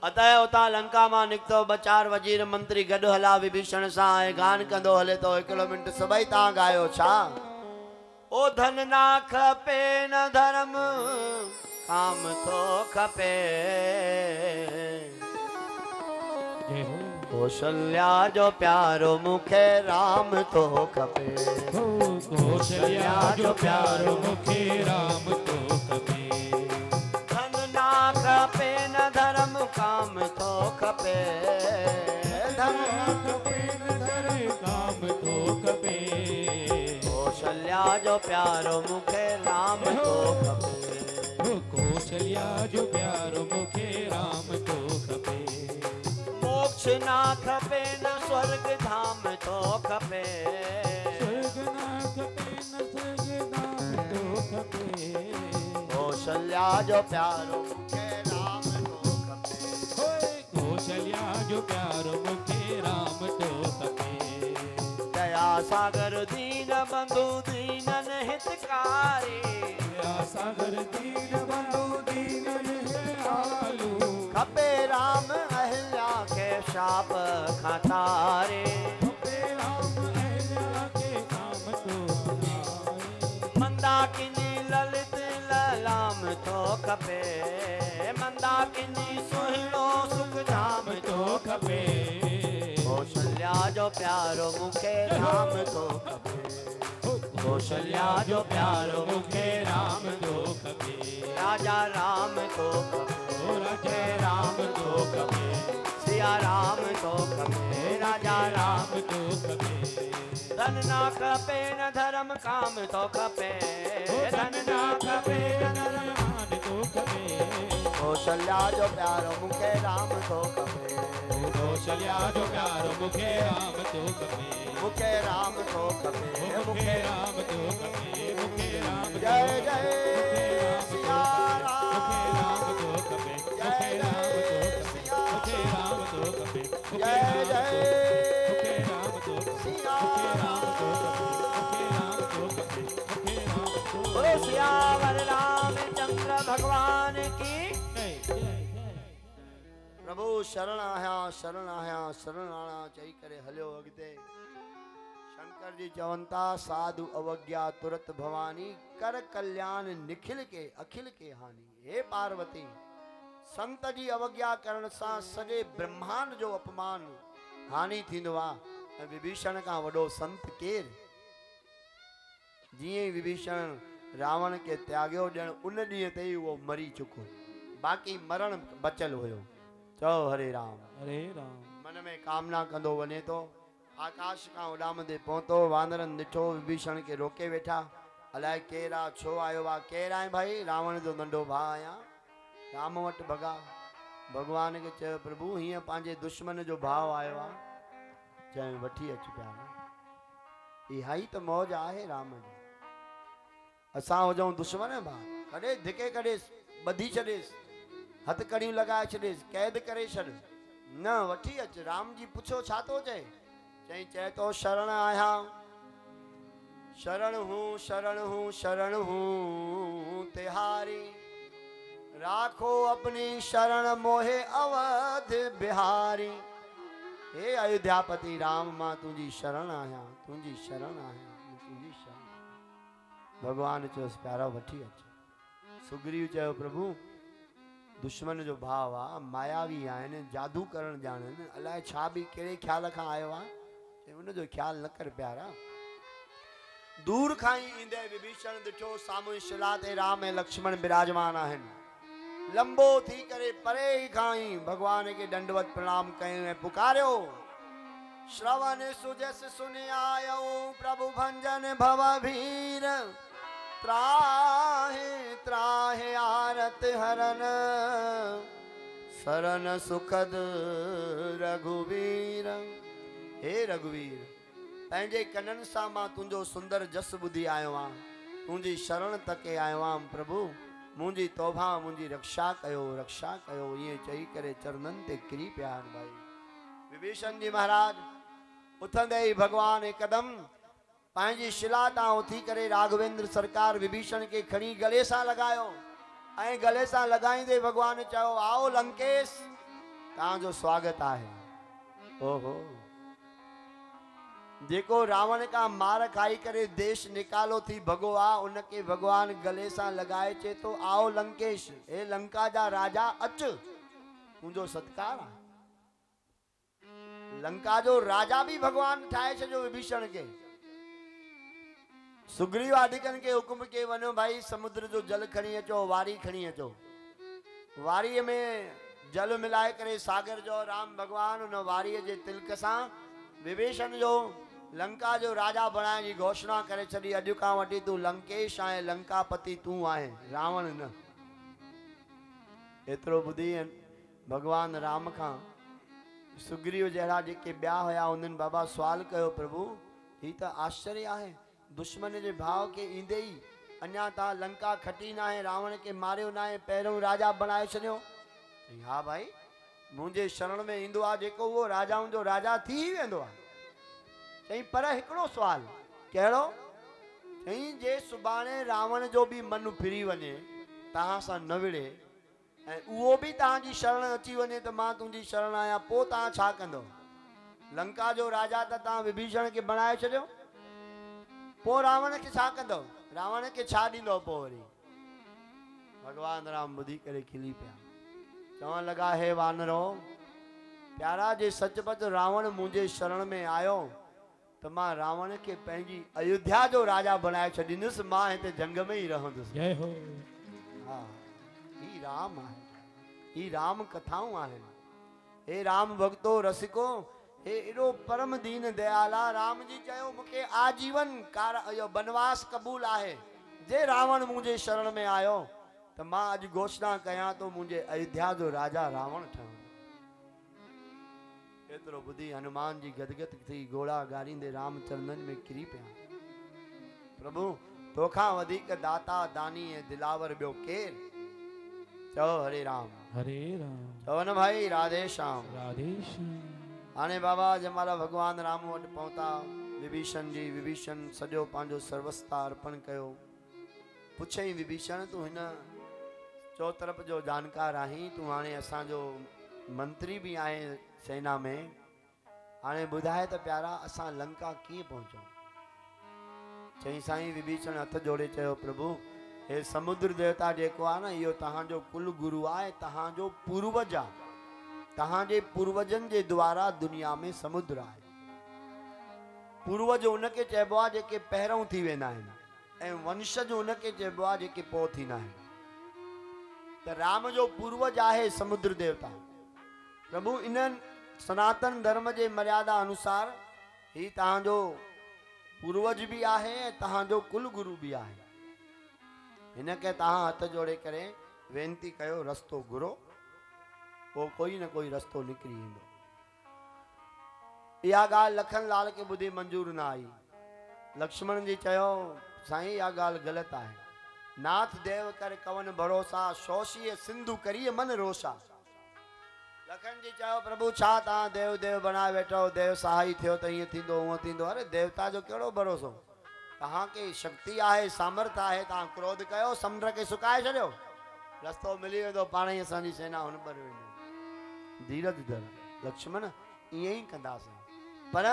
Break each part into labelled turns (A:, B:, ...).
A: अतः उतां लंका मां निकतो बचार वजीर मंत्री गॾु हला विभीषण सां ऐं गान कंदो हले तो। हिकिड़ो मिंट सभई तव्हां गायो छा। ओ धन ना खपे न धर्म काम तो खपे, कौशल्या जो प्यारो मुखे राम तो खपे।
B: कौशल्या जो प्यारो मुखे राम तो खपे।
A: धन ना खपे न धर्म काम तो खपे, धन ना खपे न धर्म
B: काम तो खपे।
A: कौशल्या जो प्यारो मुखे राम तो खपे।
B: कौशल्या जो प्यारो मुखे राम तो खपे।
A: मोक्ष ना खपे न स्वर्ग धाम तो खपे,
B: स्वर्ग ना खपे न स्वर्ग धाम तो खपे।
A: कौशल्या जो प्यारो मुखे राम तो खपे।
B: कौशल्या जो प्यारो मुखे राम तो खपे।
A: दया सागर दीन बंधु दीनन हितकारी,
B: दया सागर दीन बंधु दीनन हितकारू।
A: खपे राम अहिल्या के शाप खतारे,
B: खपे राम अहिल्या के काम तो हमारे।
A: मंदाकिनी ललित ललाम तो खपे, मंदाकिनी सुहिलो सुख धाम
B: तो खपे।
A: कौशल्या जो प्यारो मुखे राम तो खपे, कौशल्या जो प्यारो मुखे राम तो खपे। राजा राम तो खपे, राजे राम तो खपे, सिया राम तो खपे, राजा राम
B: तो खपे।
A: धन ना खपे न धर्म काम तो खपे, धन ना खपे न धर्म
B: मान तो खपे।
A: कौशल्या जो प्यारो मुखे राम तो खपे,
B: कौशल्या जो प्यारो मुखे राम तो खपे।
A: मुखे राम तो खपे,
B: मुखे राम तो खपे। मुखे राम
A: जय जय सिया राम,
B: मुखे राम तो खपे। मुखे राम तो खपे। मुखे राम तो खपे।
A: जय जय
B: मुखे राम तो खपे।
A: सिया राम,
B: मुखे राम तो खपे। मुखे राम तो
A: बोलो सियावर रामचंद्र भगवान की। प्रभु शरण आया शरण आया शरण आना चई करे हलियो अॻिते। शंकर जी चवंता साधु अवज्ञा तुरत भवानी, कर कल्याण निखिल के अखिल के हानि। हे पार्वती, संत जी अवज्ञा करण सां सॼे ब्रह्मांड जो अपमान हानि थींदो आहे। ऐं विभीषण खां वॾो संत केरु। जीअं ई विभीषण रावण खे त्यागियो ॼण उन ॾींहं ते ई उहो मरी चुको, बाक़ी मरण बचियल हुयो। चओ हरे राम
B: हरे राम।
A: मन में कामना कंदो वञे तो। आकाश खां उॾामंदे पहुतो, वानरनि ॾिठो विभीषण खे रोके वेठा। अलाए केरु आहे, छो आयो आहे, केरु आहे भाई। रावण जो नंढो भाउ आहियां, राम वटि भॻा। भॻवान खे चयो प्रभु हीअं पंहिंजे दुश्मन जो भाउ आयो आहे। चयो वठी अच प्यारो, इहा ई त मौज आहे राम जी। असां हुजऊं दुश्मन भाउ, कॾहिं धिके कॾहिं ॿधी छॾेसि, हथ कड़ियूं लॻाए छॾेसि, कैद करे छॾ। न वठी अच। राम जी पुछो छा थो चए। चए तो शरण आया, शरण हूं शरण हूं शरण हूं तिहारी। राखो अपनी शरण मोहे अवध बिहारी। हे अयोध्यापति राम, मां तुझी शरण आया, तुझी शरण आया, तुझी शरण। भगवान चयोसि प्यारा वठी अच। सुग्रीव चयो प्रभु दुश्मन जो भाव आहे, मायावी आहिनि, जादू करण ॼाणनि, अलाए छा बि कहिड़े ख्याल खां आयो आहे। उन जो ख्याल न कर प्यारा। दूर खां ई ईंदे विभीषण ॾिठो साम्हूं शिला ते राम ऐं लक्ष्मण विराजमान आहिनि। लंबो थी करे परे खां ई भगवान खे दंडवत प्रणाम कयो ऐं पुकारियो। श्रवण सुजस सुनि आयो प्रभु भंजन भव भीर। त्राहे त्राहे आरत हरन शरण सुखद रघुवीर। हे रघुवीर, पंहिंजे कननि सां मां तुंहिंजो सुंदर जस ॿुधी आयो आहियां, तुंहिंजी शरण तके आयो आहियां प्रभु। मुंहिंजी तौबा मुंहिंजी रक्षा कयो रक्षा कयो। ईअं चई करे चरणनि ते किरी पिया आहिनि भाई। विभीषण जी महाराज उथंदे ई भगवान हिकदम पंहिंजी शिला तां उथी करे राघवेंद्र सरकार विभीषण खे खणी गले सां लॻायो ऐं गले सां लॻाईंदे भगवान चयो आओ लंकेश तव्हांजो स्वागत आहे। ओहो, जेको रावण का मार खाई करे देश निकालो थी भगो आ, उनके भगवान गले सां लगाए चे तो आओ लंकेश, हे लंका जा राजा अच, तुंहिंजो सत्कार आहे। लंका जो राजा भी भगवान ठाहे छॾियो विभीषण के। सुग्रीव आदिकन के हुकुम के वनो भाई समुद्र जो जल खणी अचो, वारी खणी अचो। वारी में जल मिलाए करे सागर जो राम भगवान उन वारी जे तिलक सां विभीषण जो लंका जो राजा बनाए जी घोषणा करे छॾी। अॼु खां वठी तू लंकेश आहे, लंकापति तू आहे, रावण न। एतिरो ॿुधी भगवान राम खां सुग्रीव जहिड़ा जेके ॿिया हुया उन्हनि बाबा सवाल कयो, प्रभु ही त आश्चर्य आहे, दुश्मन जे भाव के ईंदे ई अञा तव्हां लंका खटी न आहे, रावण के मारियो न आहे, पहिरियों राजा बनाए छॾियो। हा भाई, मुंहिंजे शरण में ईंदो आहे जेको उहो राजाउनि जो राजा थी ई वेंदो आहे। चई पर हिकिड़ो सुवाल, कहिड़ो? चई जे सुभाणे रावण जो बि मन फिरी वञे, तव्हां सां न विड़े ऐं उहो बि तव्हांजी शरण अची वञे त मां तुंहिंजी शरण आहियां, पोइ तव्हां छा कंदो? लंका जो राजा त तव्हां विभीषण खे बनाए छॾियो, पोइ रावण खे छा कंदो? रावण खे छा ॾींदो पोइ वरी? भगवान राम ॿुधी करे खिली पिया, चवण लॻा, हे वानरो प्यारा, जे सचपच रावण मुंहिंजे शरण में आयो त मां रावण खे पंहिंजी अयोध्या जो राजा बनाए छॾींदुसि, मां हिते जंग में ई रहंदुसि।
B: जय हो।
A: हा, ही राम आहे, ही राम कथाऊं आहिनि। हे राम भक्तो रसिको, हे एॾो परम दीन दयाला। राम जी चयो मूंखे आजीवन बनवास क़बूल आहे, जे रावण मुंहिंजे शरण में आयो त मां अॼु घोषणा कयां तो मुंहिंजे अयोध्या जो राजा रावण ठहंदो। एतिरो ॿुधी हनुमान जी गदगद थी घोड़ा गारींदे राम चरणनि में किरी पिया। प्रभु तोखां वधीक दाता दानी ऐं दिलावर ॿियो केर? चओ हरे राम
B: हरे राम।
A: चओ न भाई राधे श्याम
B: राधे श्याम।
A: हाणे बाबा जंहिंमहिल भगवान राम वटि पहुता, विभीषण जी विभीषण सॼो पंहिंजो सर्वस्ता अर्पण कयो। पुछई विभीषण, तूं हिन चौतरफ़ जो जानकार आहीं, तूं हाणे असांजो मंत्री भी आए सेना में, हाणे ॿुधाए त प्यारा असां लंका कीअं पहुचूं? चई साईं विभीषण हथ जोड़े चयो, प्रभु हे समुद्र देवता जेको आहे न, इहो तव्हांजो कुल गुरु आहे, तव्हांजो पूर्वज आहे। तव्हांजे पूर्वजनि जे द्वारा दुनिया में समुद्र आहे। पूर्वज उनखे चइबो आहे जेके पहिरों थी वेंदा आहिनि, ऐं वंशज उनखे चइबो आहे जेके पोइ थींदा आहिनि। त राम जो पूर्वज आहे समुद्र देवता। प्रभु इन सनातन धर्म जे मर्यादा अनुसार ही तव्हांजो पूर्वज भी आहे ऐं तव्हांजो कुल गुरु भी आहे। हिनखे तव्हां हथ जोड़े करे वेनती कयो, रस्तो घुरो, पोइ कोई न कोई रस्तो निकिरी ईंदो। इहा ॻाल्हि लखन लाल खे ॿुधी मंजूर न आई। लक्ष्मण जी चयो, साईं इहा ॻाल्हि ग़लति आहे। नाथ देव कर कवन भरोसा, शोषीअ सिंधु करिए मन रोशा। लखन जी चयो, प्रभु छा तव्हां देव देव बनाए वेठो, देव सहाई थियो त ईअं थींदो हूअं थींदो। अरे देवता जो कहिड़ो भरोसो? तव्हांखे शक्ति आहे, सामर्थ आहे, तव्हां क्रोध कयो, समुंड खे सुकाए छॾियो, रस्तो मिली वेंदो, पाण ई असांजी सेना हुन पर वेंदी। धीरज धर लक्ष्मण, ईअं ई कंदासीं, पर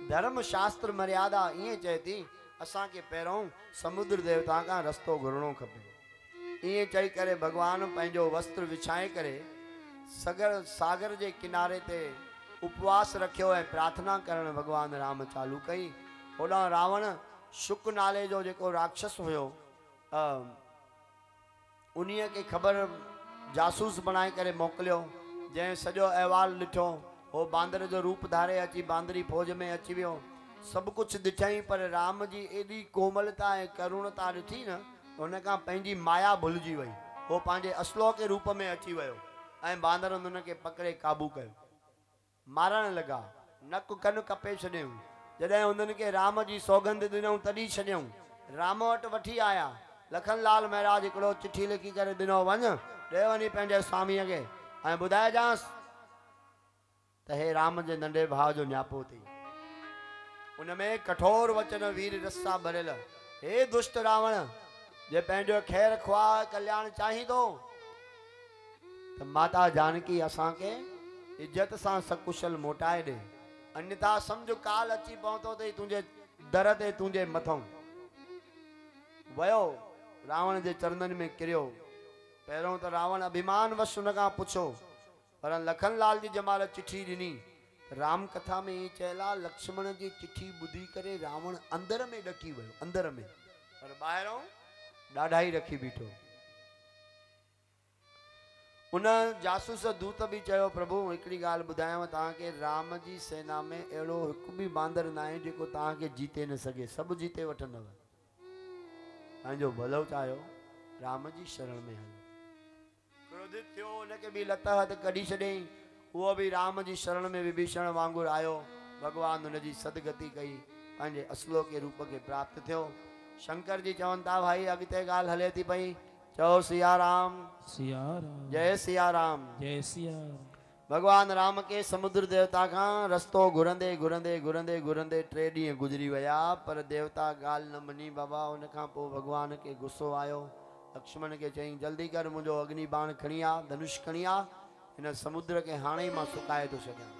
A: धर्म शास्त्र मर्यादा ईअं चए थी असांखे पहिरों समुद्र देवता खां रस्तो घुरणो खपे। ईअं चई करे भगवान पंहिंजो वस्त्र विछाए करे सागर जे किनारे ते उपवास रखियो ऐं प्रार्थना करण भगवान राम चालू कई। होॾां रावण शुक नाले जो जेको राक्षस हुयो, उन्हीअ खे ख़बर जासूस बनाए करे मोकिलियो, जंहिं सॼो अहवाल ॾिठो, हो बांदर जो रूप धारे अची बांदरी फौज में अची वियो। सभु कुझु ॾिठई, पर राम जी एॾी कोमलता ऐं करुणता ॾिठी न, हुन खां पंहिंजी माया भुलिजी वई। हो पंहिंजे असलो के रूप में अची वियो ऐं बांदरनि हुनखे पकड़े काबू कयो, मारण लॻा, नक कन कपे छॾियऊं। जॾहिं हुननि खे राम जी सौगंध ॾिनऊं तॾहिं छॾियऊं। राम वटि वठी आया। लखन लाल महाराज हिकिड़ो चिठी लिखी करे ॾिनो, वञ ॾे वञी पंहिंजे स्वामीअ खे ऐं ॿुधाइजांसि त हे राम जे नंढे भाउ जो न्यापो थी। उनमें कठोर वचन वीर रस सां भरियल, हे दुष्ट रावण, जे पंहिंजो ख़ैर ख्वाह कल्याण चाही थो त माता जानकी असांखे इज्जत सां सकुशल मोटाए ॾे, अन्यथा सम्झ काल अची पहुतो अथई तुंहिंजे दर ते, तुंहिंजे मथां वयो, रावण जे चरणनि में किरियो। पहिरियों त रावण अभिमान वश हुन खां पुछो, पर लखनलाल जी जमाल चिठी ॾिनी, राम कथा में ई चयल आहे, लक्ष्मण जी चिठी ॿुधी करे रावण अंदर में ॾकी वियो, अंदर में, पर ॿाहिरों ॾाढा ई रखी बीठो। उन जासूस दूत भी चयो, प्रभु हिकिड़ी ॻाल्हि ॿुधायांव तव्हांखे, राम जी सेना में अहिड़ो हिकु बि बांदर न आहे जेको तव्हांखे जीते न सघे, सभु जीते वठंदव। पंहिंजो भलो चाहियो, राम जी शरण में हलो। क्रोधित थियो, हुनखे बि लत हथ कढी छॾियईं, उहो बि राम जी शरण में विभीषण वांगुरु आयो। भगवान हुनजी सदगति कई, पंहिंजे असलो के रूप खे प्राप्त थियो। शंकर जी चवनि था, भाई अॻिते ॻाल्हि हले थी पई, चओ सिया राम,
B: सिया राम,
A: जय सिया राम।
B: जय सिया राम।
A: भगवान राम के समुद्र देवता खां रस्तो घुरंदे घुरंदे घुरंदे घुरंदे 3 ॾींहं गुज़री विया, पर देवता ॻाल्हि न मनी बाबा। उन खां पोइ भगवान के गुस्सो आयो, लक्ष्मण के चई, जल्दी कर, मुंहिंजो अग्नि बाण खणी आ, धनुष खणी आ, हिन समुद्र के हाणे ई मां सुकाए थो छॾियां।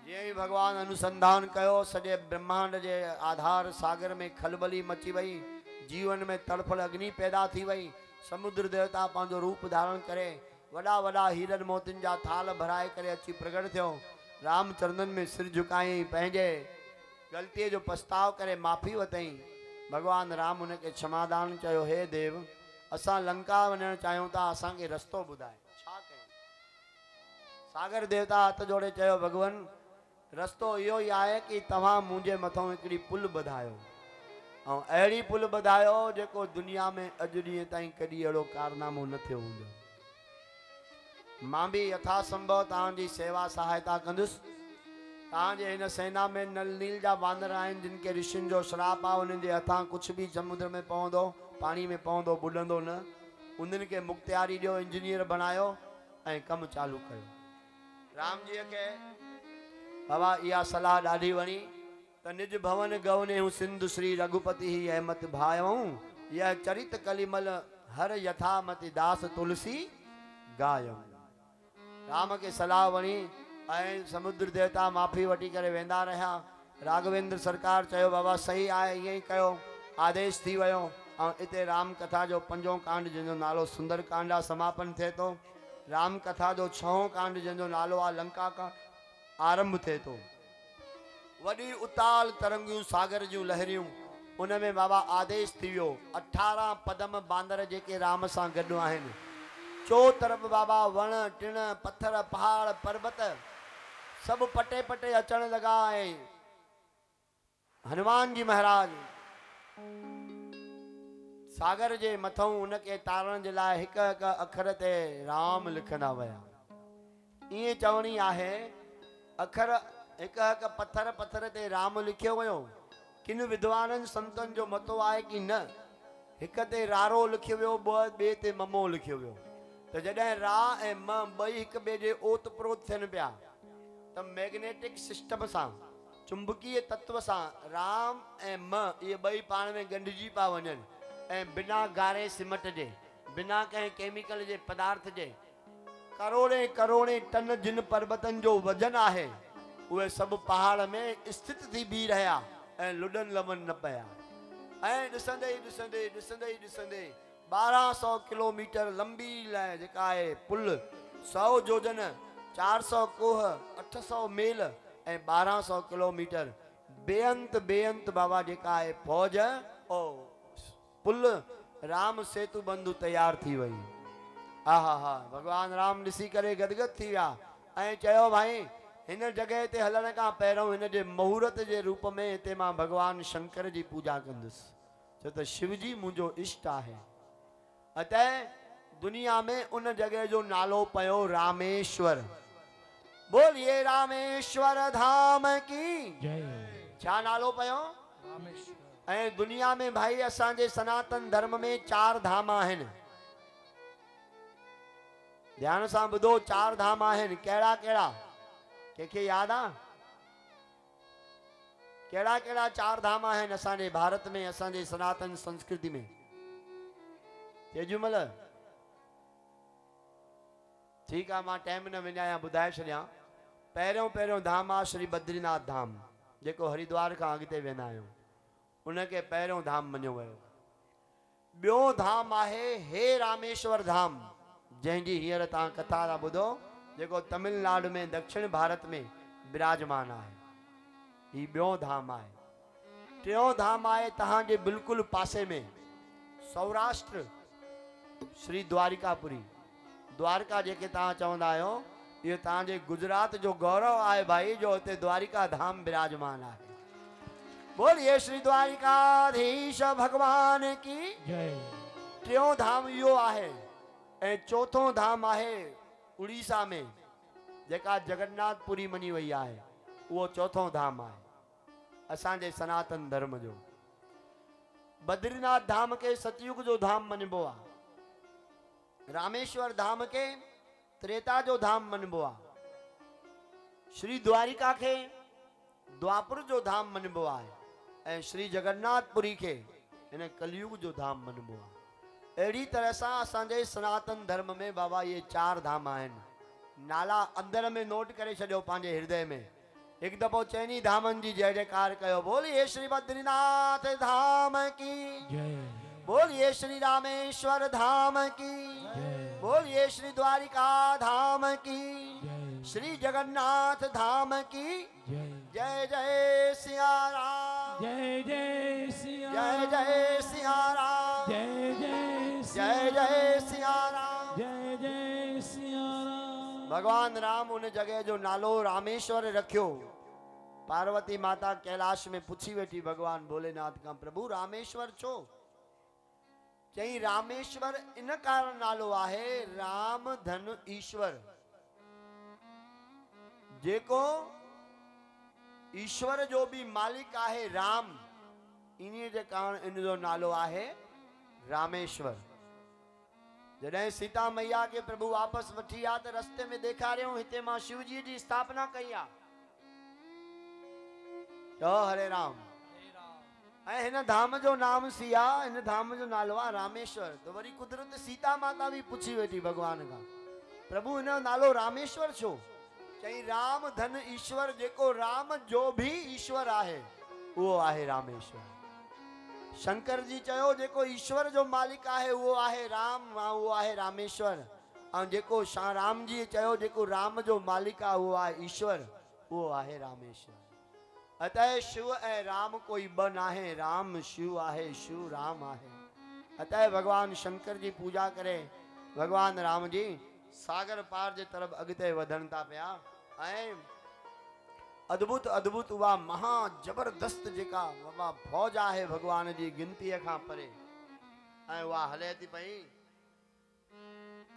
A: जीअं ई भगवान अनुसंधान कयो, सॼे ब्रह्मांड जे आधार सागर में खलबली मची वई, जीवन में तड़फड़ अग्नि पैदा थी वई। समुद्र देवता पंहिंजो रूप धारण करे वॾा वॾा हीरन मोतियुनि जा थाल भराए करे अची प्रगट थियो। राम चरणनि में सिर झुकायईं, पंहिंजे ग़लतीअ जो पछताव करे माफ़ी वरितईं। भगवान राम हुनखे क्षमादान चयो, हे देव, असां लंका वञणु चाहियूं था, असांखे रस्तो ॿुधाए, छा कयूं? सागर देवता हथ जोड़े चयो, भगवान रस्तो इहो ई आहे कि तव्हां मुंहिंजे मथां हिकिड़ी पुल ॿधायो, ऐं अहिड़ी पुल ॿधायो जेको दुनिया में अॼु ॾींहं ताईं कॾहिं अहिड़ो कारनामो न थियो हूंदो। मां भी यथासंभव तव्हांजी सेवा सहायता कंदुसि। तव्हांजे हिन सेना में नल नील जा बांदर आहिनि, जिन खे ऋषियुनि जो श्राप आहे, उन्हनि जे हथां कुझु बि समुद्र में पवंदो, पाणी में पवंदो, बुॾंदो न। उन्हनि खे मुख्तियारी ॾियो, इंजीनियर बनायो ऐं कमु चालू कयो। राम जीअ खे बाबा इहा सलाह ॾाढी वणी, त निज भवन गवने हूं सिंधु श्री रघुपति ही अहमत भायऊं, यह चरित कलिमल हर यथामति दास तुलसी गायऊं। राम के सलाह वणी ऐं समुद्र देवता माफ़ी वठी करे वेंदा रहिया। राघवेंद्र सरकार चयो, बाबा सही आहे, ईअं ई कयो। आदेश थी वियो ऐं हिते राम कथा जो 5हों कांड, जंहिंजो नालो सुंदर कांड आहे, समापन थिए थो। राम कथा जो 6हों कांड, जंहिंजो नालो आहे लंका का, आरंभ थिए थो। वॾी उताल तरंगियूं सागर जूं लहरियूं, उन में बाबा आदेश थी वियो, 18 पदम बांदर जेके राम सां गॾु आहिनि, चो तरफ़ बाबा वण टिण पत्थर पहाड़ पर्वत सभु पटे पटे अचण लॻा। ऐं हनुमान जी महाराज सागर जे मथां उनखे तारण जे लाइ हिक हिक अखर ते राम लिखंदा विया। ईअं चवणी आहे, अखर हिक हिक पत्थर पत्थर ते राम लिखियो वियो। किन विद्वाननि संतनि जो मतो आहे कि न, हिक ते रारो लिखियो वियो, ॿिए ते ममो लिखियो वियो। त जॾहिं रा ऐं म ॿई हिक ॿिए जे ओत प्रोत थियनि पिया, त मैग्नेटिक सिस्टम सां, चुंबकीय तत्व सां राम ऐं म इहे ॿई पाण में ॻंढिजी पिया वञनि, ऐं बिना गारे सिमट जे, बिना कंहिं केमिकल जे पदार्थ जे, करोड़े करोड़े टन जिन पर्वतनि जो वजन आहे, उहे सभु पहाड़ में स्थित थी बीह रहिया ऐं लुॾनि लवनि न पिया। ऐं ॾिसंदे ॾिसंदे ॾिसंदे ॾिसंदे 1200 किलोमीटर लंबी जेका आहे पुल, 100 जोजन, 400 कोह, 800 मील ऐं 1200 किलोमीटर बेअंत बेअंत बाबा जेका आहे फौज, ओ पुल राम सेतु बंधु तैयार थी वई। आहा हा, भगवान राम ॾिसी करे गदगद थी विया ऐं चयो, भाई हिन जगह ते हलण खां पहिरियों हिन जे मुहूर्त जे रूप में हिते मां भगवान शंकर जी पूजा कंदुसि, छो त शिव जी मुंहिंजो इष्ट आहे। अतः दुनिया में उन जगह जो नालो पयो रामेश्वर। बोलिए रामेश्वर धाम की
B: जय।
A: छा नालो पयो?
B: रामेश्वर।
A: ऐं दुनिया में भाई असांजे सनातन धर्म में 4 धाम आहिनि। ध्यान सां ॿुधो, 4 धाम आहिनि। कहिड़ा कहिड़ा? कंहिंखे याद आहे? कहिड़ा कहिड़ा 4 धाम आहिनि असांजे भारत में, असांजे सनातन संस्कृति में? तेजूमल ठीकु आहे, मां टाइम न विञायां, ॿुधाए छॾियां। पहिरियों पहिरियों धाम आहे श्री बद्रीनाथ धाम, जेको हरिद्वार खां अॻिते वेंदा आहियूं, उनखे पहिरियों धाम मञियो वियो। ॿियो धाम आहे हे रामेश्वर धाम, जंहिंजी हींअर तव्हां कथा था ॿुधो, जेको तमिलनाडु में दक्षिण भारत में विराजमान आहे। ही ॿियो धाम आहे। टियों धाम आहे तव्हांजे बिल्कुलु पासे में सौराष्ट्र, श्री द्वारिकापुरी। द्वारका जेके तव्हां चवंदा आहियो, इहो तव्हांजे गुजरात जो गौरव आहे भाई, जो हिते द्वारिका धाम विराजमान आहे। बोलिए श्री द्वारिकाधीश भगवान की
B: जय।
A: टियों धाम इहो आहे। ऐं चौथों धाम आहे उड़ीसा में, जेका जगन्नाथपुरी मञी वई आहे, उहो चौथों धाम आहे असांजे सनातन धर्म जो। बद्रीनाथ धाम के सतयुग जो धाम मञिबो आहे। रामेश्वर धाम के त्रेता जो धाम मञिबो आहे। श्री द्वारिका के द्वापर जो धाम मञिबो आहे। ऐं श्री जगन्नाथपुरी के हिन कलयुग जो धाम मञिबो आहे। अहिड़ी तरह सां असांजे सनातन धर्म में बाबा ये 4 धाम आहिनि। नाला अंदर में नोट करे छॾियो पंहिंजे हृदय में। एक दफ़ो चइनी धामन जी जय जयकार कयो। बोलिए श्री बद्रीनाथ धाम की
B: जय।
A: बोलिए श्री रामेश्वर धाम की
B: जय।
A: बोलिए श्री द्वारिका धाम की
B: जय।
A: श्री जगन्नाथ धाम की
B: जय।
A: जय जय सिया राम,
B: जय जय सिया
A: जय जय सिया राम,
B: जय जय
A: जय जय सिया राम।
B: जय जय सिया राम।
A: भगवान राम उन जगह जो नालो रामेश्वर रखियो। पार्वती माता कैलाश में पुछी वेठी भगवान भोलेनाथ का, प्रभु रामेश्वर छो? चई रामेश्वर इन कारण नालो आहे, राम धन ईश्वर, जेको ईश्वर जो भी मालिक आहे राम, इन्हीं जे कारण इन जो नालो आहे रामेश्वर। जॾहिं सीता मैया के प्रभु वापस वठी आ त रस्ते में ॾेखारियऊं हिते मां शिव जी जी स्थापना कई आ। चओ हरे राम। ऐं हिन धाम जो नाम सिया, हिन धाम जो नालो आहे रामेश्वर। तो वरी कुदरत सीता माता भी पुछी वेठी भगवान खां, प्रभु हिन जो नालो रामेश्वर छो? चई राम धन ईश्वर, जेको राम जो भी ईश्वर आहे उहो आहे रामेश्वर। शंकर जी चयो जेको ईश्वर जो मालिक आहे उहो आहे राम, उहो आहे रामेश्वर। ऐं जेको राम जी चयो जेको राम जो मालिक आहे उहो आहे ईश्वर, उहो आहे रामेश्वर। अतः शिव ऐं राम कोई ॿ नाहे, राम शिव आहे, शिव राम आहे। अतः भगवान शंकर जी पूजा करे भगवान राम जी सागर पार जे तरफ अॻिते वधनि था पिया। ऐं अद्भुत अद्भुत उहा महा जबरदस्त जेका बाबा फौज आहे भगवान जी गिनतीअ खां परे, ऐं उहा हले थी पई।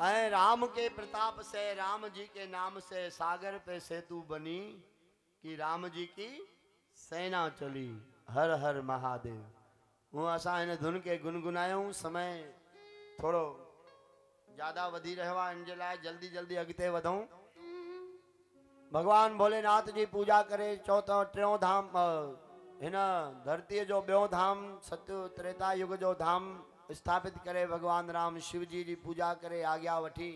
A: ऐं राम के प्रताप से, राम जी के नाम से सागर पे सेतु बनी, कि राम जी की सेना चली, हर हर महादेव। वो असां हिन धुन के गुनगुनायूं। समय थोड़ो ज्यादा वधी रहियो आहे, इन जे लाइ जल्दी जल्दी अॻिते वधूं। भगवान भोलेनाथ जी पूजा करे चौथों टियों धाम, हिन धरतीअ जो ॿियों धाम सत्य त्रेता युग जो धाम स्थापित करे भगवान राम शिव जी पूजा करे आज्ञा वठी,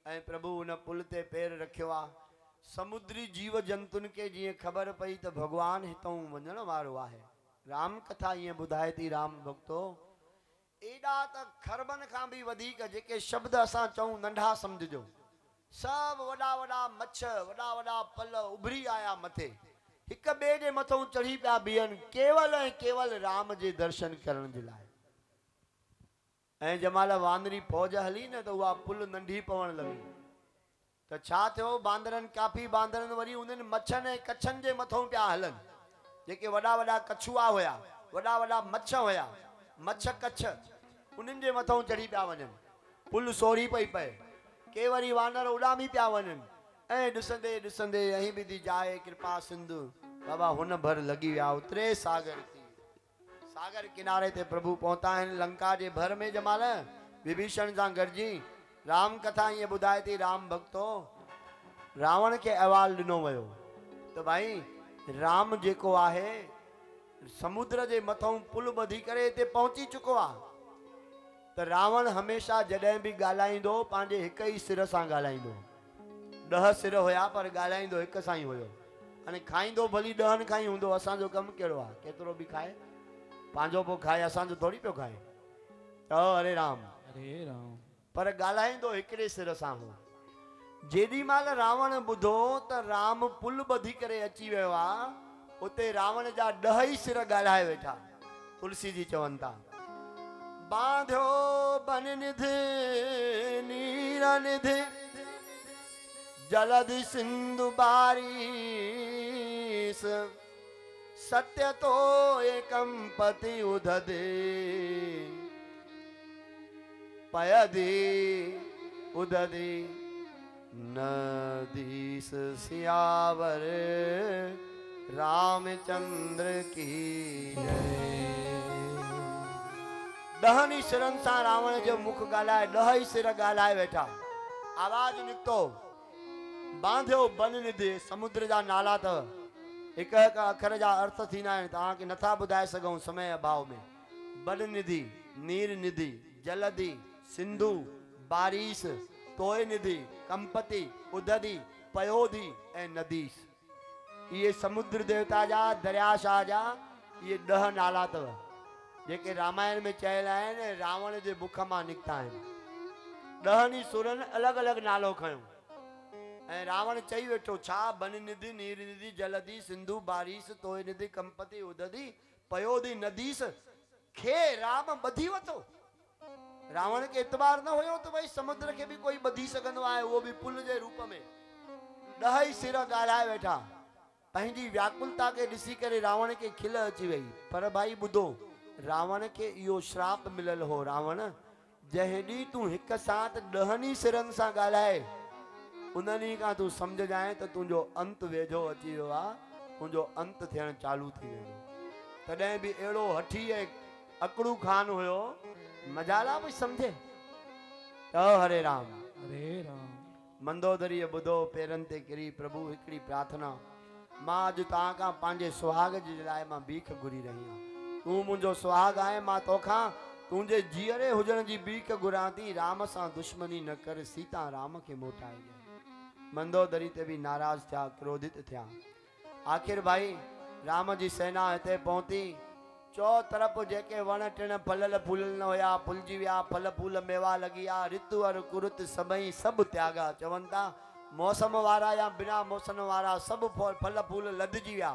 A: ऐं प्रभु उन पुल ते पैर रखियो आहे। समुद्री जीव जंतुन के जीअं ख़बर पई त भगवान हितों वञण वारो आहे। राम कथा ईअं ॿुधाए थी राम भक्तो, एॾा त खरबन खां बि वधीक जेके शब्द असां चऊं नंढा सम्झिजो। सब वॾा वॾा मच्छ, वॾा वॾा पल उभरी आया मथे, हिक ॿिए जे मथों चढ़ी पिया बीहनि, केवल ऐं केवल राम जे दर्शन करण जे लाइ। ऐं जंहिंमहिल वानरी फौज हली न त उहा पुल नंढी पवण लॻी, त छा थियो, बांदरनि काफ़ी बांदरनि वरी उन्हनि मच्छनि ऐं कच्छनि जे मथों पिया हलनि, जेके वॾा वॾा कछुआ हुया, वॾा वॾा मच्छ हुया, मच्छ कच्छ, उन्हनि जे मथों चढ़ी पिया वञनि, पुल सोढ़ी पई पए, के वरी वानर उॾामी पिया वञनि। ऐं ॾिसंदे ॾिसंदे अहीं बि थी जाए कृपा सिंधु, बाबा हुन भर लॻी विया, उतरे सागर थी। सागर किनारे ते प्रभु पहुता आहिनि। लंका जे भर में जमाल विभीषण सां गॾिजी राम कथा ईअं ॿुधाए थी, राम भक्तो, रावण खे अहवाल ॾिनो वियो त भाई राम जेको आहे समुद्र जे मथों पुल ॿधी करे हिते पहुची चुको आहे, त रावण हमेशा जॾहिं बि ॻाल्हाईंदो पंहिंजे हिक ई सिर सां ॻाल्हाईंदो, 10 सिर हुया पर ॻाल्हाईंदो हिक सां ई हुयो अने खाईंदो भली 10 खां ई हूंदो असांजो कमु कहिड़ो आहे केतिरो बि खाए पंहिंजो पोइ खाए असांजो थोरी पियो खाए हरे राम
B: हरे राम
A: पर ॻाल्हाईंदो हिकिड़े सिर सां हो जेॾी महिल रावण ॿुधो त राम पुल ॿधी करे अची वियो आहे उते रावण जा 10 ई सिर ॻाल्हाए वेठा तुलसी जी चवनि था बांधियो बन निधि नीर निधि जलधि सिंधु बारीस सत्य तो एकम पति उदधे पयधि उदधि नदीस सियावर रामचंद्र की जय। 10 ई सिरनि सां रावण जो मुख ॻाल्हाए 10 ई सिर ॻाल्हाए वेठा आवाज निकितो बांधियो बन निधि समुद्र जा नाला अथव हिक हिक अखर जा अर्थ थींदा आहिनि तव्हांखे नथा ॿुधाए सघूं समय अभाव में बन निधि नीर निधि जलधि सिंधु बारिश तोय निधि कंपति उदधि पयोधि ऐं नदीस ये समुद्र देवता जा दरियाशाह जा ये 10 नाला अथव जेके रामायण में चयल आहिनि रावण जे मुख मां निकिता आहिनि 10 सुरनि अलॻि अलॻि नालो खयो ऐं रावण चई वेठो छा बन निधि नीर निधि जलधि सिंधु बारिश तोय निधि कंपति उदधि पयोधि नदीस खे राम ॿधी वरितो रावण के एतबार न हुयो त भई समुद्र के भी कोई ॿधी सघंदो आहे वो भी पुल जे रूप में 10 ई सिर ॻाल्हाए वेठा पंहिंजी व्याकुलता के ॾिसी करे रावण के खिल अची वई पर भाई ॿुधो रावण के इहो श्राप मिलल हो रावण जंहिं ॾींहुं तूं हिक साथ 10 ई सिरनि सां ॻाल्हाए उन ॾींहुं खां तूं सम्झ जाए त तुंहिंजो अंत वेझो अची वियो आहे तुंहिंजो अंत थियणु चालू थी वेंदो तॾहिं बि अहिड़ो हठी ऐं अकड़ू खान हुयो मजाला भी समझे हरे राम मंदोदरी बुधो पेरन ते किरी प्रभु हिकड़ी प्रार्थना मां अज तव्हां खां पंहिंजे सुहाग जे लाइ मां भीख घुरी रही आहियां तूं मुंहिंजो सुहाग आहे मां तोखां तुंहिंजे जीअरे हुजण जी भीख घुरां थी राम सां दुश्मनी न कर सीता राम खे मोटाए ॾे मंदोदरी ते भी नाराज थिया क्रोधित थिया आखिर भाई राम जी सेना हिते पहुती चौ तरफ जेके वण टिण फलल फूलल न हुया फुलजी विया फल फूल मेवा लगी आ ऋतु और कुरुत सबई सब त्यागा चवनि था मौसम वारा या बिना मौसम वारा सब फल फूल लदजी विया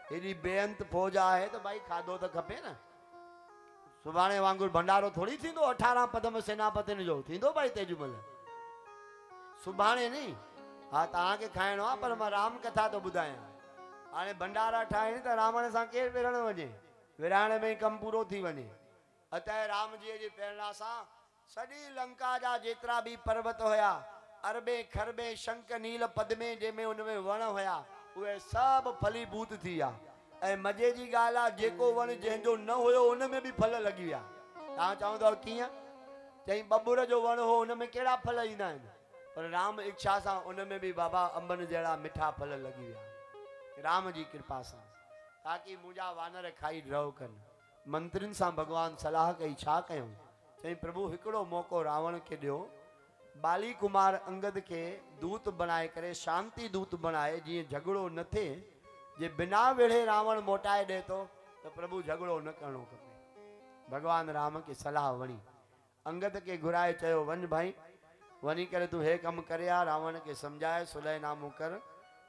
A: हेॾी बेअंत फौज आहे त भाई खाधो त खपे न सुभाणे वांगुरु भंडारो थोड़ी थींदो 18 पदम सेनापतिन जो थींदो भाई तेजूमल सुभाणे नहीं हा तव्हांखे खाइणो आहे पर मां राम कथा थो ॿुधायां हाणे भंडारा ठाहिनि त रावण सां केरु विढ़ण वञे विराण में कम पूरो थी वञे अतः राम जी जी प्रेरणा सां सॼी लंका जा जेतिरा भी पर्वत हुया अरबे खरबे शंख नील पद्मे जंहिंमें उनमें वण हुया उहे सभु फलीभूत थी विया ऐं मज़े जी ॻाल्हि आहे जेको वण जंहिंजो न हुयो उनमें बि फल लॻी विया तव्हां चवंदव कीअं चई बबूर जो वण हो उनमें कहिड़ा फल ईंदा आहिनि पर राम इच्छा सां उनमें बि बाबा अंबन जहिड़ा मिठा फल लॻी विया राम जी कृपा सां ताकि मुंहिंजा वानर खाई रहो कनि मंत्रियुनि सां भगवान सलाह कई छा कयूं चई प्रभु हिकिड़ो मौक़ो रावण खे ॾियो बाली कुमार अंगद के दूत बनाए करे शांति दूत बनाए जीअं झगड़ो न थिए जे बिना विढ़े रावण मोटाए ॾे तो त प्रभु झगड़ो न करणो खपे भगवान राम के सलाह वणी अंगद के घुराए चयो वञ भाई वञी करे तूं हे कमु करे आ रावण के सम्झाए सुलहनामो कर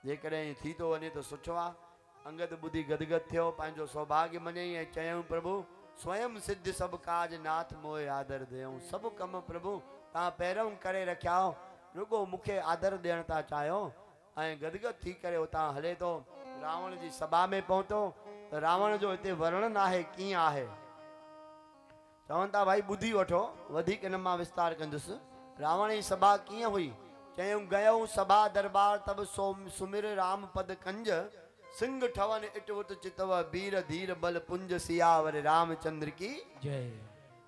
A: जेकॾहिं थी थो वञे त सुठो आहे अंगद बुद्धि गदगद थियो पंहिंजो सौभाग्य मञई ऐं चयऊं प्रभु स्वयं सिद्ध सब काज नाथ मोए आदर देऊं सब कम प्रभु तव्हां पहिरियों करे रखिया रुगो मूंखे आदर ॾियण था चाहियो ऐं गदगद थी करे उतां हले थो रावण जी सभा में पहुतो त रावण जो हिते वर्णन आहे कीअं आहे चवनि था भाई ॿुधी वठो वधीक इन मां विस्तार कंदुसि रावण जी सभा कीअं हुई चयूं गयूं सभा दरबार तब सुमिर राम पद कंज सिंह ठवन इटवत चितव बीर धीर बल पुंज सियावर रामचंद्र की जय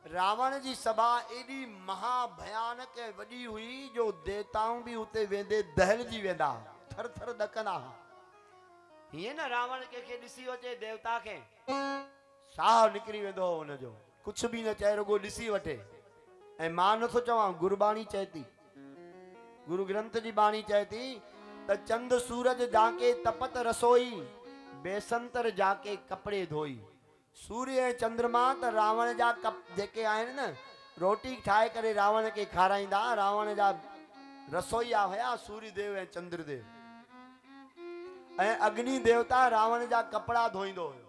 A: रावण जी सभा एडी महाभयानक वडी हुई जो देवताऊं भी उते वेंदे दहलजी वेंदा थर थर ॾकंदा हीअं न रावण के ॾिसी वठे देवता के साह निकिरी वेंदो हो हुनजो कुछ भी न चए रुगो ॾिसी वठे ऐं मां नथो चवां गुरबाणी चए थी गुरु ग्रंथ जी बाणी चए थी त चंद सूरज जाके तपत रसोई, बेसंतर जाके कपड़े धोई। सूर्य ऐं चंद्रमा त रावण जा कप जेके आहिनि न, रोटी ठाहे करे रावण खे खाराईंदा। रावण जा रसोईया हुया सूर्य देव ऐं चंद्र देव। ऐं अग्नि देवता रावण जा कपड़ा धोईंदो हुयो।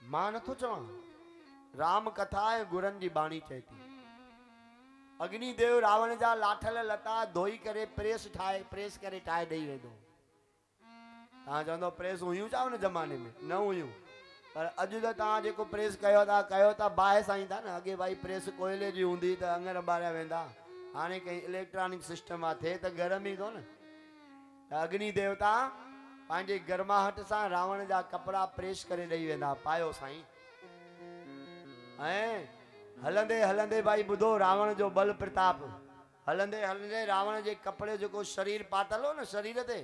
A: मां नथो चवां, राम कथा ऐं गुरनि जी बाणी चए थी। अग्नि देव रावण जा लाठल लता धोई करे प्रेस करे ठाहे ॾेई वेंदो। तव्हां चवंदो प्रेस हुयूं छा हुन ज़माने में? न हुयूं, पर अॼु त तव्हां जेको प्रेस कयो था बाहि सां ई था न। अॻे भाई प्रेस कोयले जी हूंदी त अङर ॿारिया वेंदा, हाणे कई इलेक्ट्रॉनिक सिस्टम आहे, थिए त गरम ई थो न। त अग्नि देवता पंहिंजे गर्माहट सां रावण जा कपिड़ा प्रेस करे ॾेई वेंदा, पायो साईं। ऐं हलंदे हलंदे भाई ॿुधो रावण जो बल प्रताप। हलंदे हलंदे रावण जे कपिड़े जेको शरीर पातल हो न, शरीर ते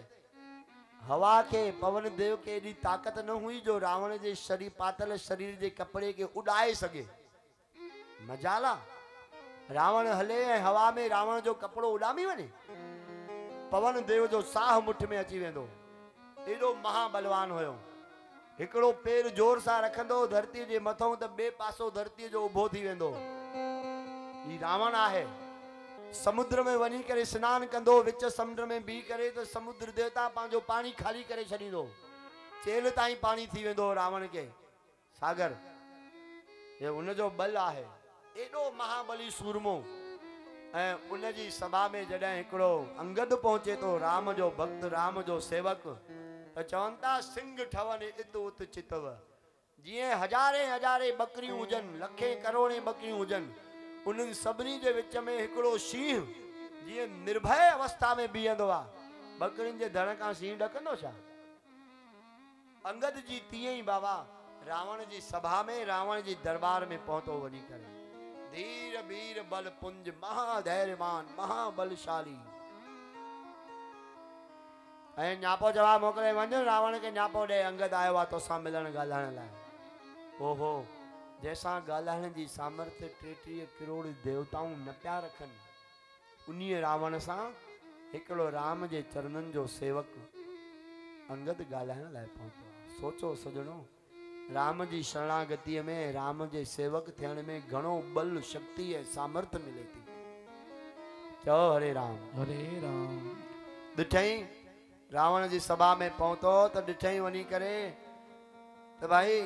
A: हवा के पवन देव के एॾी ताक़त न हुई जो रावण जे शरीर पातल शरीर जे कपिड़े के उॾाए सघे। मजाला रावण हले ऐं हवा में रावण जो कपिड़ो उॾामी वञे, पवन देव जो साह मुठ में अची वेंदो। एॾो महाबलवान हुयो। हिकिड़ो पेर जोर सां रखंदो धरती जे मथां त ॿिए पासो धरतीअ जो उभो थी वेंदो। ही रावण आहे। समुद्र में वञी करे सनानु कंदो, विच समुद्र में बीह करे त समुद्र देवता पंहिंजो पाणी खाली करे छॾींदो। चेल ताईं पाणी थी वेंदो रावण के सागर। ये उनजो बल आहे, एॾो महाबली सूरमो। ऐं उनजी सभा में जॾहिं हिकिड़ो अंगद पहुचे तो, राम जो भक्त, राम जो सेवक, त चवनि था सिंह ठवनि इत उत चितव। जीअं हज़ारे हज़ारे बकरियूं हुजनि, लखे करोड़े बकरियूं हुजनि, उन्हनि सभिनी जे विच में हिकिड़ो शींह जीअं निर्भय अवस्था में बीहंदो आहे। बकरियुनि जे धड़ खां शींह ॾकंदो छा? अंगद जी तीअं ई बाबा रावण जी सभा में, रावण जी दरबार में पहुतो वञी करे। धीर वीर बल पुंज महाधैर्यवान महाबलशाली। ऐं न्यापो जवाब मोकिले वञ, रावण खे न्यापो ॾे, अंगद आयो आहे तोसां मिलण ॻाल्हाइण लाइ। ओहो, जैसा ॻाल्हाइण जी सामर्थ्य 33 करोड़ देवताऊं न पिया रखनि, उन्हीअ रावण सां हिकिड़ो राम जे चरणनि जो सेवक अंगद ॻाल्हाइण लाइ पहुतो। सोचो सजणो, राम जी शरणागतीअ में, राम जे सेवक थियण में घणो बल, शक्ति ऐं सामर्थ्य मिले थी। चओ हरे राम
B: हरे राम।
A: ॾिठई रावण जी सभा में पहुतो त ॾिठई वञी करे त भाई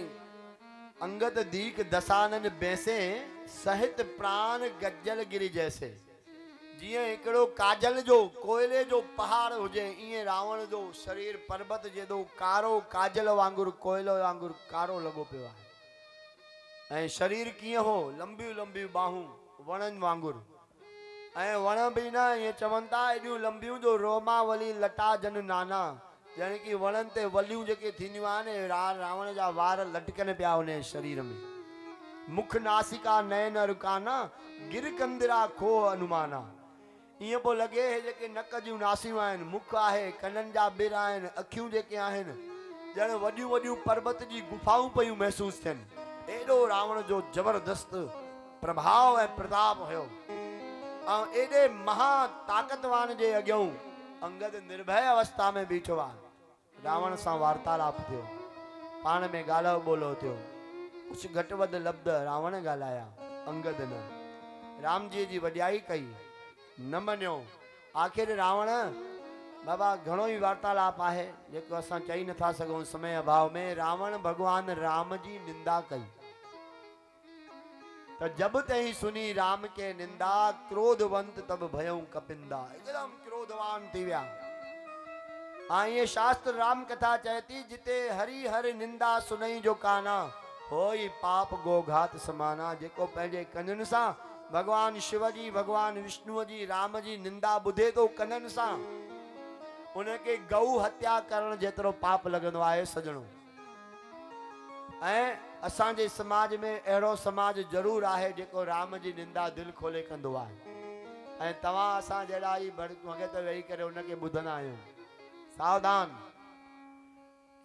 A: अंगद दीक दसानन बैसे, सहित प्राण गज्जल गिरी जैसे। जीअं हिकिड़ो काजल जो कोयले जो पहाड़ हुजे, ईअं रावण जो शरीर पर्वत जेॾो कारो, काजल वांगुरु, कोयलो वांगुरु कारो लॻो पियो आहे। ऐं शरीर कीअं हो? लंबियूं लंबियूं बाहूं, वणनि वांगुरु। ऐं वण बि न, ईअं चवनि था एॾियूं लंबियूं जो रोमावली लटा जन नाना, यानी कि वणनि ते वलियूं जेके थींदियूं आहिनि, रावण जा वार लटकनि पिया उन शरीर में। मुख नासिका नयन रुकाना, गिर कंदिरा खो अनुमाना। ईअं पियो लॻे हे जेके नक जूं नासियूं आहिनि, मुख आहे, कननि जा बिर आहिनि, अखियूं जेके आहिनि ॼण वॾियूं वॾियूं पर्वत जी गुफाऊं पयूं महसूस थियनि। एॾो रावण जो जबरदस्त प्रभाव ऐं प्रताप हुयो। ऐं एॾे महा ताक़तवान जे अॻियां अंगद निर्भय अवस्था में बीठो आहे। रावण सां वार्तालाप थियो, पाण में ॻाल्हि ॿोलो थियो। कुझु घटि वधि लफ़्ज़ रावण ॻाल्हाया, अंगद न। राम जी जी वॾियाई कई, न मञियो। आख़िर रावण बाबा घणो ई वार्तालाप आहे जेको असां चई नथा सघूं समय अभाव में। रावण भगवान राम जी निंदा कई त जब तही सुनी राम के निंदा, क्रोधवंत तब भयऊं कपिंदा। एकदम क्रोधवान थी विया। हाँ, ये शास्त्र राम कथा चहती, जिते हरि हर निंदा सुनई जो काना, होई पाप गोघात समाना। जेको पंहिंजे कननि सां भगवान शिव जी, भगवान विष्णु जी, राम जी निंदा ॿुधे तो कननि सां, उनखे गऊ हत्या करण जेतिरो पाप लॻंदो आहे सजणो। ऐं असांजे समाज में अहिड़ो समाज ज़रूरु आहे जेको राम जी निंदा दिलि खोले कंदो आहे। ऐं तव्हां असां जहिड़ा ई भॻत वेही करे उनखे ॿुधंदा आहियूं। सावधान,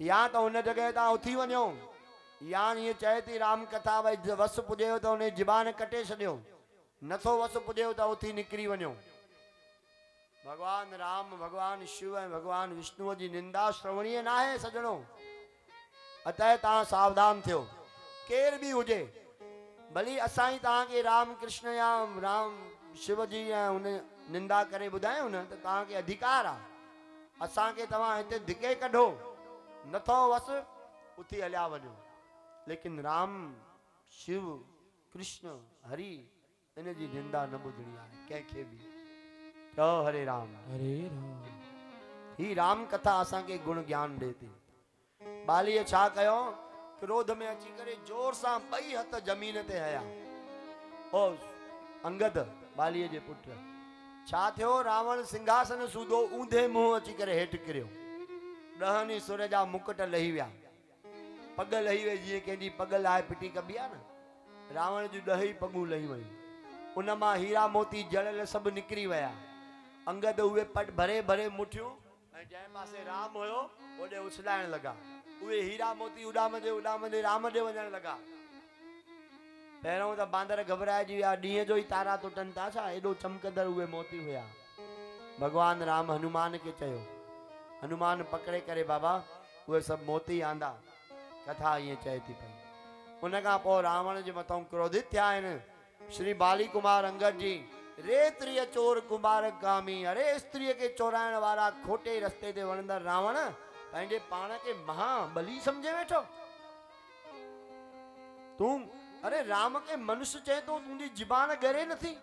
A: या त उन जॻह तां उथी वञो, या ईअं चए थी राम कथा भई वस पुॼेव त उन ज़बान कटे छॾियो। नथो वस पुॼेव त उथी निकिरी वञो। भगवान राम, भगवान शिव ऐं भगवान विष्णुअ जी निंदा श्रवणीय न आहे सजणो। अतः तव्हां सावधान थियो। केर बि हुजे, भली असां ई तव्हांखे राम कृष्ण या राम शिव जी या हुन निंदा करे ॿुधायूं न त तव्हांखे अधिकार आहे। असांखे तव्हां हिते धिके कढो, नथो वस उथी हलिया वञो। लेकिन राम शिव कृष्ण हरि इन जी निंदा न ॿुधणी आहे कंहिंखे बि। चओ हरे राम।
B: हरे राम।
A: ही राम कथा असांखे गुण ज्ञान ॾे थी। बालीअ छा कयो, क्रोध में अची करे जोर सां ॿई हथ ज़मीन ते हया। ओ अंगद बालीअ जे पुट, छा थियो? रावण सिंघासन सूधो ऊंधे मुंहुं अची करे हेठि किरियो। ॾहनि ई सुर जा मुकुट लही विया, पग लही वई जीअं कंहिंजी पग लाहे पिटी कबी आहे न। रावण जूं 10 ई पगूं लही वयूं। उन मां हीरा मोती जड़ियल सभु निकिरी विया। अंगद उहे पट भरे भरे मुठियूं ऐं जंहिं पासे राम हुयो ओॾे उछलाइण लॻा। उहे हीरा मोती उॾामंदे उॾामंदे राम ॾे वञण लॻा। पहिरियों त बांदर घबराइजी विया, ॾींहं जो ई तारा टुटनि था छा, एॾो चमकंदड़ उहे मोती हुया। भगवान राम हनुमान खे चयो। हनुमान पकड़े करे बाबा उहे सभु मोती आंदा। कथा ईअं चए थी पई। उन खां पोइ रावण जे मथां क्रोधित थिया आहिनि श्री बाली कुमार अंगद जी। रे त्रिय चोर कुमार गामी, अरे स्त्रीअ खे चोराइण वारा खोटे रस्ते ते वणंदड़ रावण पंहिंजे पाण खे महाबली सम्झे वेठो। तूं अरे राम के मनुष्य चए तो तुंहिंजी ज़बान ॻरे नथी।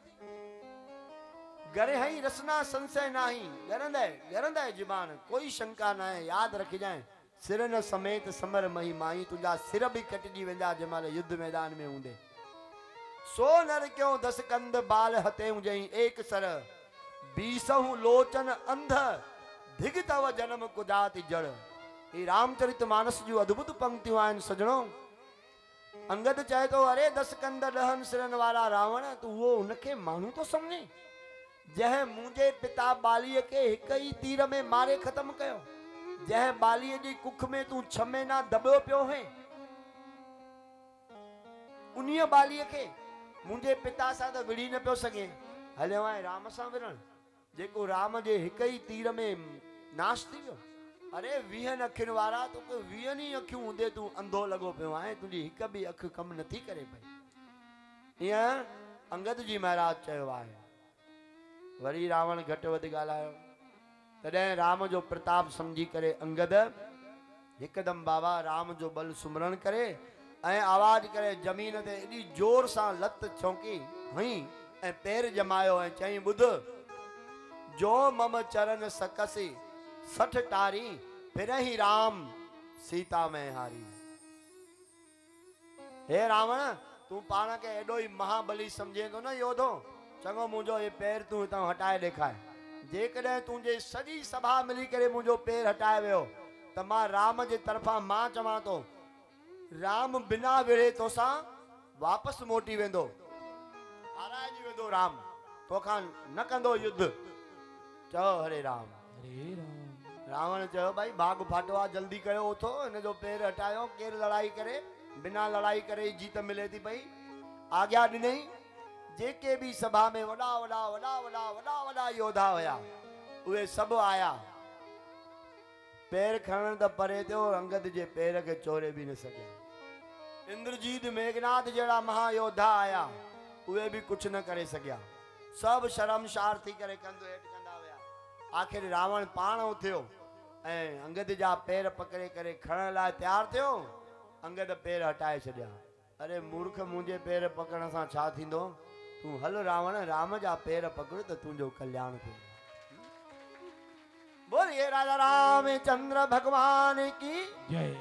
A: ॻरे हई रसना संशय नाही, ॻरंदे ज़बान कोई शंका न आहे। यादि रखजांइ सिर न समेत समर मही माई, तुंहिंजा सिर बि कटिजी वेंदा जंहिंमहिल युद्ध मैदान में हूंदे। सो नर क्यों 10 कंद बाल हते हुजई एक सर, 20 लोचन अंध धिग तव जन्म कुदाति जड़। ये रामचरित मानस जूं अद्भुत पंक्तियूं आहिनि सजणो। अंगद चए तो अरे 10 कंद 10 सिरन वारा रावण, तू वो उनखे माण्हू तो सम्झे जंहिं मुंहिंजे पिता बालीअ खे हिक ई तीर में मारे ख़त्म कयो, जंहिं बालीअ जी कुख में तूं 6 महीना दॿियो पियो है। उन्हीअ बालीअ खे मुंहिंजे पिता सां त विड़ी न पियो सघे, हलियो आहे राम सां विढ़ण, जेको राम जे हिक ई तीर में नाश थी वियो। अरे 20 अखियुनि वारा, तोखे 20 ई अखियूं हूंदे तूं अंधो लॻो पियो आहे, तुंहिंजी हिक बि अख कमु नथी करे पई। ईअं अंगद जी महाराज चयो आहे। वरी रावण घटि वधि ॻाल्हायो। तॾहिं राम जो प्रताप सम्झी करे अंगद हिकदमि बाबा राम जो बल सुमरण करे ऐं आवाज़ करे ज़मीन ते एॾी जोर सां लत छौंकी हई ऐं पैर जमायो ऐं चई ॿुध, जो मम चरण सकसी 60 टारी, फिर ही राम सीता में हारी। हे रावण, तू पाण खे एॾो ई महाबली सम्झे थो न योधो, चङो मुंहिंजो ये पैर तूं हितां हटाए ॾेखार। जेकॾहिं तुंहिंजे सॼी सभा मिली करे मुंहिंजो पैर हटाए वियो त मां राम जे तरफ़ां मां चवां थो, राम बिना विढ़े तोसां वापसि मोटी वेंदो, हाराइजी वेंदो राम, तोखां न कंदो युद्ध। चओ हरे राम।
B: हरे राम।
A: रावण चयो भाई भाग फाटो आहे, जल्दी कयो उथो, हिन जो पैर हटायो। केर लड़ाई करे, बिना लड़ाई करे जीत मिले थी पई। आज्ञा ॾिनई, जेके भी सभा में वॾा वॾा वॾा वॾा वॾा वॾा योद्धा हुया उहे सभु आया। पैर खणण त परे थियो, अंगद जे पैर खे चोरे बि न सघिया। इंद्रजीत मेघनाथ जहिड़ा महायोद्धा आया, उहे बि कुझु न करे सघिया। सभु शर्मशार थी करे कंधु हेठि कंदा विया। आख़िर रावण पाण उथियो ऐं अंगद जा पैर पकड़े करे खणण लाइ तयारु थियो। अंगद पैर हटाए छॾिया। अरे मूर्ख, मुंहिंजे पैर पकड़ण सां छा थींदो? तूं हल रावण, राम जा पैर पकड़ त तुंहिंजो कल्याण थिए। बोलिए राजा रामचंद्र भगवान की
B: जय।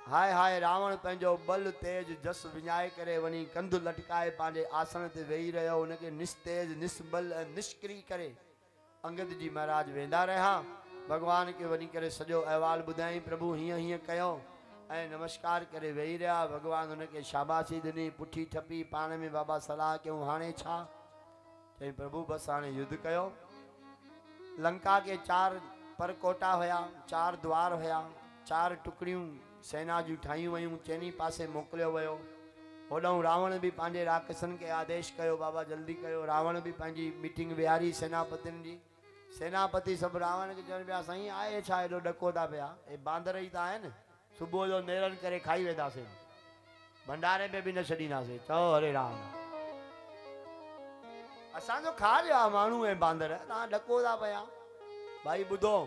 A: हाय हाय। रावण पंहिंजो बल तेज जस विञाए करे वञी कंधु लटकाए पंहिंजे आसन ते वेही रहियो। उनखे निस्तेज निस्बल निष्क्रिय करे अंगद जी महाराज वेंदा रहिया। भगवान खे वञी करे सॼो अहवाल ॿुधाई, प्रभु हीअं हीअं कयो ऐं नमस्कार करे वेही रहिया। भगवान उनखे शाबाशी ॾिनी, पुठी ठपी, पाण में बाबा सलाह कयूं हाणे छा? चई प्रभु बसि हाणे युद्ध कयो। लंका के 4 परकोटा हुया, 4 द्वार हुया, 4 टुकड़ियूं सेना जूं ठाहियूं वयूं, चइनी पासे मोकिलियो वियो। होॾऊं रावण बि पंहिंजे राक्षसनि खे आदेश कयो बाबा जल्दी कयो। रावण बि पंहिंजी मीटिंग विहारी सेनापतियुनि जी। सेनापति सभु रावण खे चवनि पिया साईं आहे छा एॾो ॾको था पिया, हे बांदर ई त आहिनि, सुबुह जो नेरनि करे खाई वेंदासीं, भंडारे में बि न छॾींदासीं। चओ हरे राम। असांजो खा रहिया माण्हू ऐं बांदर, तव्हां ॾको था पिया। भाई ॿुधो,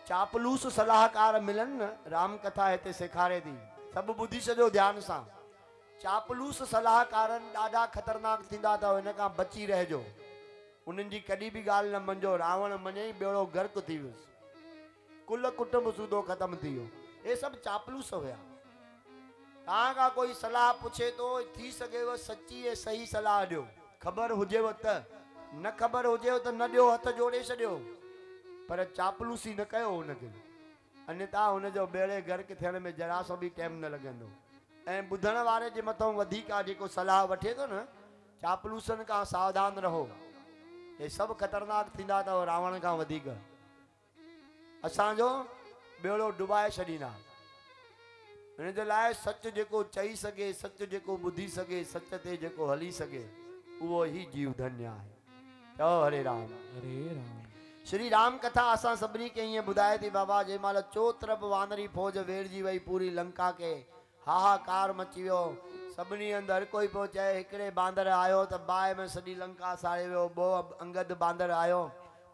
A: चापलूस सलाहकार मिलनि न, राम कथा हिते सेखारे थी, सभु ॿुधी छॾियो ध्यान सां। चापलूस सलाहकारनि ॾाढा ख़तरनाक थींदा अथव, हिन खां बची रहिजो। उन्हनि जी कॾहिं बि ॻाल्हि न मञिजो। रावण मञई ॿेड़ो गर्क थी वियुसि, कुल कुटुंब सूधो ख़तमु थी वियो। हे सभु चापलूस हुया। तव्हां खां कोई सलाह पुछे थो, थी सघेव सची ऐं सही सलाह ॾियो, ख़बर हुजेव त, न ख़बर हुजेव त न ॾियो, हथ जोड़े छॾियो, पर चापलूसी न कयो हुनखे, अन्यथा हुनजो ॿेड़े गर्क थियण में जरा सो बि टाइम न लॻंदो। ऐं ॿुधण वारे जे मथां वधीक आहे जेको सलाह वठे थो न, चापलूसनि खां सावधान रहो, हे सभु ख़तरनाक थींदा अथव रावण खां वधीक। असांजो ॿेड़ो डुबाए छॾींदा। हिन जे लाइ सच जेको चई सघे, सच जेको ॿुधी सघे, सच ते जेको हली सघे, उहो ई जीव धन्य आहे। चओ हरे राम।
B: हरे राम।
A: श्री राम कथा असां सभिनी खे ईअं ॿुधाए थी बाबा, जंहिं महिल चोतरफ़ वानरी फौज वेड़जी वई पूरी लंका के, हाहाकार मची वियो, सभिनी हंधि हर कोई पियो चए हिकिड़े बांदर आयो त बाहि में सॼी लंका साड़े वियो, ॿियो अंगद बांदर आयो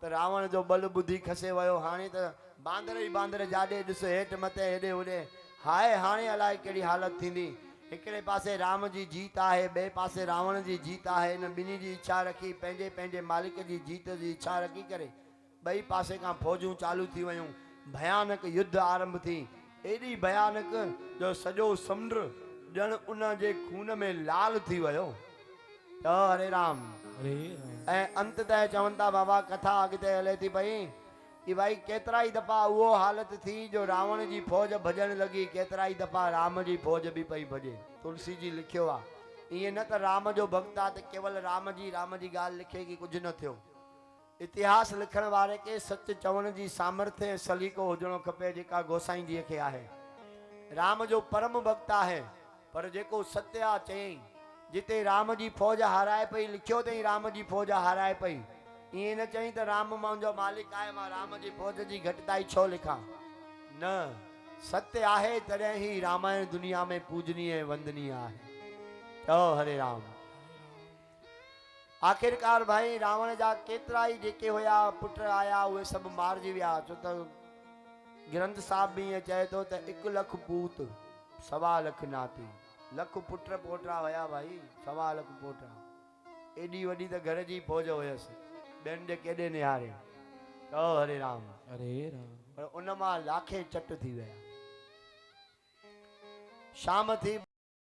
A: त रावण जो बल ॿुधी खसे वियो। हाणे त बांदर ई बांदर जाॾे ॾिस हेठि मथे हेॾे होॾे, हाय हाणे अलाए कहिड़ी हालत थींदी। हिकिड़े पासे राम जी जीत आहे, ॿिए पासे रावण जी जीत आहे। हिन ॿिन्ही जी इच्छा रखी, पंहिंजे पंहिंजे मालिक जी जीत जी इच्छा रखी करे ॿई पासे खां फौजूं चालू थी वियूं। भयानक युद्ध आरंभ थी, एॾी भयानक जो सॼो समुंड ॼण उन जे खून में लाल थी वियो। चओ हरे राम।
B: हरे राम।
A: ऐं अंत ते चवनि था बाबा, कथा अॻिते हले थी पई कि भाई केतिरा ई दफ़ा उहो हालत थी जो रावण जी फौज भॼण लॻी, केतिरा ई दफ़ा राम जी फौज बि पई भॼे। तुलसी जी लिखियो आहे, ईअं न त राम जो भक्त आहे त केवल राम जी ॻाल्हि लिखे कि कुझु न थियो। इतिहास लिखण वारे खे सच चवण जी सामर्थ्य ऐं सलीक़ो हुजणो खपे, जेका गोसाईं जीअ खे आहे। राम जो परम भक्त आहे, पर जेको सत्य आहे चयईं, जिते राम जी फौज हाराए पई, लिखियो अथई राम जी फौज हाराए पई, ईअं न चई त राम मुंहिंजो मालिक आहे, मां राम जी फौज जी घटिताई छो लिखां। न, सत्य आहे तॾहिं ही रामायण दुनिया में पूजनीय ऐं वंदनीय आहे। चओ हरे राम। आखिरकार भाई रावण जा केतिरा ई जेके हुया पुट आया, उहे सभु मारिजी विया। छो त ग्रंथ साहिब बि ईअं चए थो त 1 लख पूत 1.25 लख नाती, लख पुट पोटा हुया भाई, 1.25 लख पोटा। एॾी वॾी त घर जी फौज हुयसि, ॿियनि जे केॾे निहारे। चओ हरे राम।
B: हरे राम।
A: पर उन मां लाखे चट थी विया। शाम थी